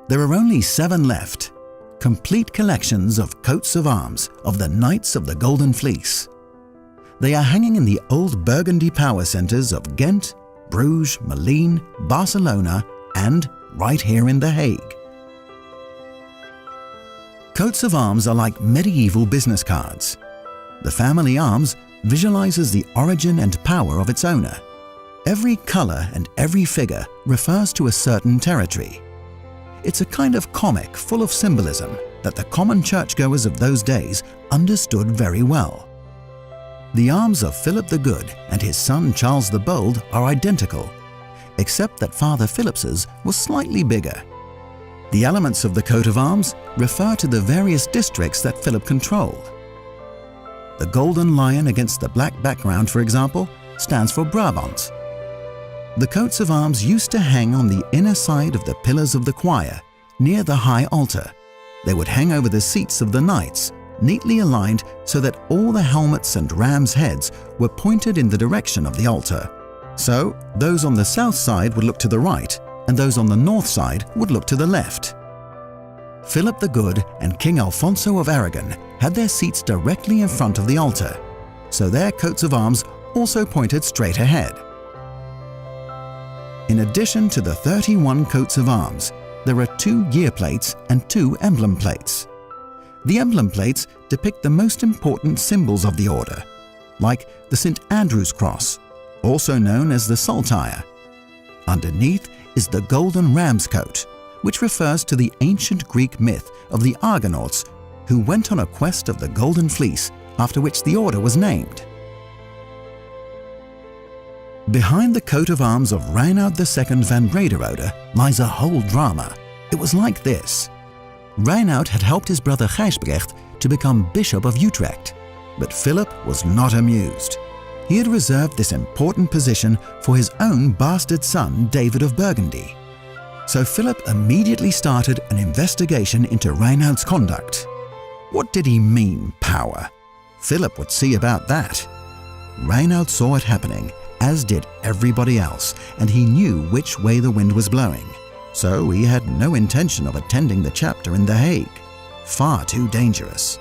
There are only 7 left, complete collections of coats of arms of the Knights of the Golden Fleece. They are hanging in the old Burgundy power centres of Ghent, Bruges, Malines, Barcelona, and right here in The Hague. Coats of arms are like medieval business cards. The family arms visualizes the origin and power of its owner. Every color and every figure refers to a certain territory. It's a kind of comic full of symbolism that the common churchgoers of those days understood very well. The arms of Philip the Good and his son Charles the Bold are identical, except that Father Philip's was slightly bigger. The elements of the coat of arms refer to the various districts that Philip controlled. The golden lion against the black background, for example, stands for Brabant. The coats of arms used to hang on the inner side of the pillars of the choir, near the high altar. They would hang over the seats of the knights, neatly aligned so that all the helmets and rams' heads were pointed in the direction of the altar. So, those on the south side would look to the right, and those on the north side would look to the left. Philip the Good and King Alfonso of Aragon had their seats directly in front of the altar, so their coats of arms also pointed straight ahead. In addition to the 31 coats of arms, there are 2 year plates and 2 emblem plates. The emblem plates depict the most important symbols of the order, like the St. Andrew's Cross, also known as the Saltire. Underneath is the golden ram's coat, which refers to the ancient Greek myth of the Argonauts who went on a quest of the Golden Fleece, after which the order was named. Behind the coat of arms of Reinoud II van Brederode lies a whole drama. It was like this. Reinoud had helped his brother Gijsbrecht to become Bishop of Utrecht, but Philip was not amused. He had reserved this important position for his own bastard son, David of Burgundy. So Philip immediately started an investigation into Reinoud's conduct. What did he mean, power? Philip would see about that. Reinoud saw it happening, as did everybody else, and he knew which way the wind was blowing. So he had no intention of attending the chapter in The Hague. Far too dangerous.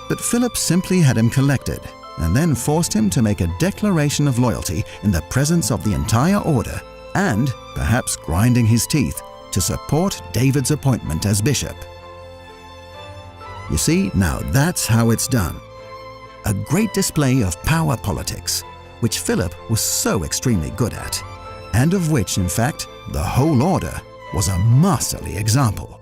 But Philip simply had him collected, and then forced him to make a declaration of loyalty in the presence of the entire order, and, perhaps grinding his teeth, to support David's appointment as bishop. You see, now that's how it's done. A great display of power politics, which Philip was so extremely good at, and of which, in fact, the whole order was a masterly example.